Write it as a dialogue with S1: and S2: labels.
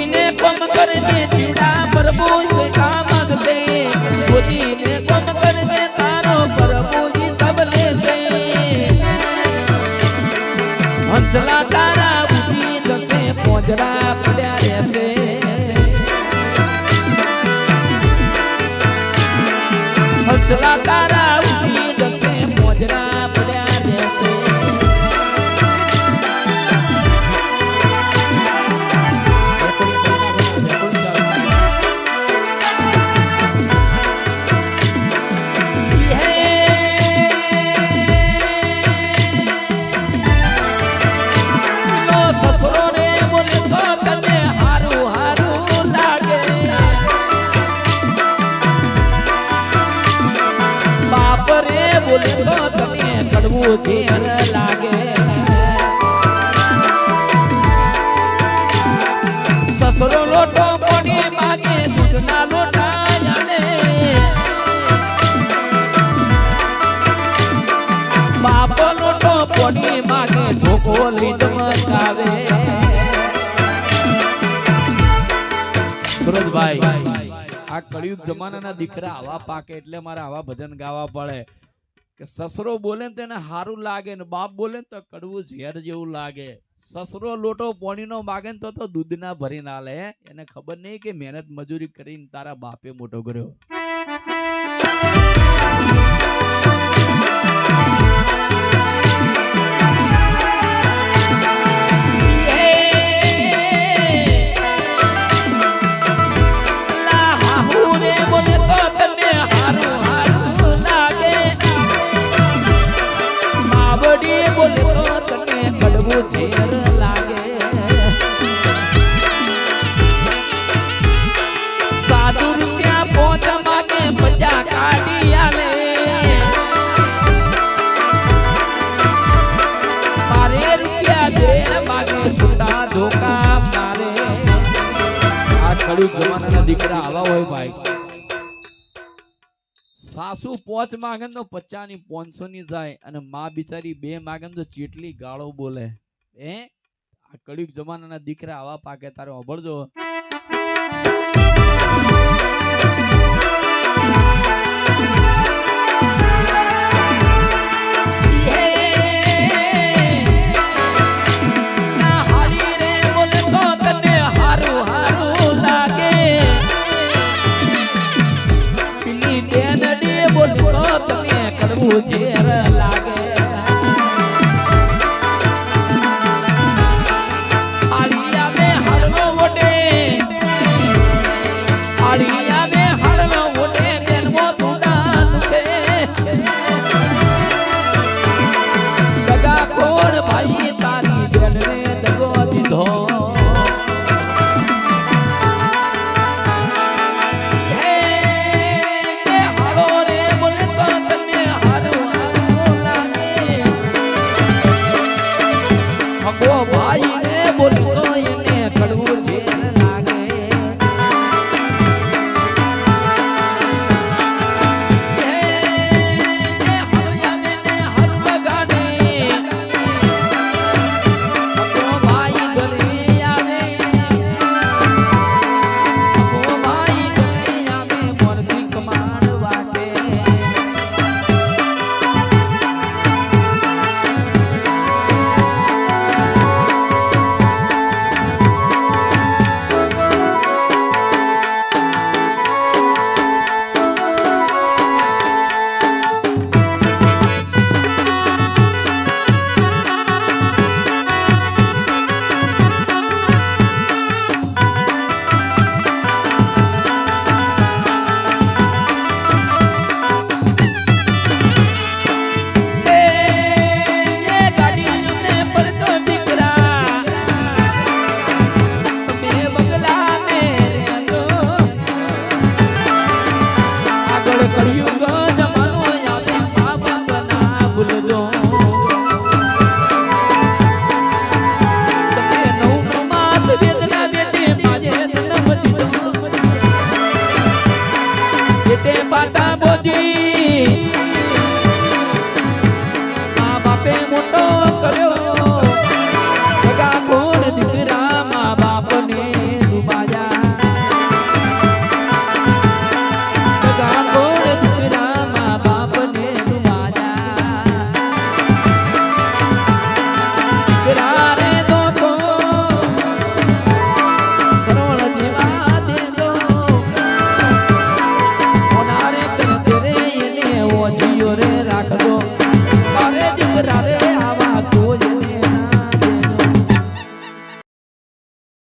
S1: ने कम कर दे चिड़ा प्रभु से काम दे गोदी ने कम कर दे तारो प्रभु जी सब ले दे हंसला तारा उठी जसे पोजड़ा पड़ा रहते हंसला तारा उठी जसे पोजड़ा पड़ा रहते झेर लागे ससुरो लोटो पड़ी मागे दूधना लोटा जाने बाप लोटो पड़ी मागे धोको लीट मचावे सूरज भाई आ कलयुग जमानाना दीकरा आवा पाके એટલે મારે આવા ભજન ગાવા પડે કે સસરો બોલે તો એને હારું લાગે ને બાપ બોલે તો કડવું ઝેર જેવું લાગે સસરો લોટો પોણીનો માગે તો દૂધના ભરીને આલે એને ખબર નહીં કે મહેનત મજૂરી કરીને તારા બાપે મોટો કર્યો झेर लागे साधु रुपया पोच मागे बजा काढ़ी आले मारे रुपया देर मागे छूटा धोखा मारे आ कलयुग जमानाना दीकरा आवा होय भाई सासू पोच मागे तो 50 ની 500 ની જાય અને માં બિચારી 2 માગે તો ચેટલી ગાળો બોલે એ આ કળિયુગ જમાનાના દીકરા આવા પાકે તારે ઓબળજો ના હારી રે બોલે તો તને હારું હારું લાગે પીલી ડેનડી બોલે તો તને કડવું ઝેર લાગે भाई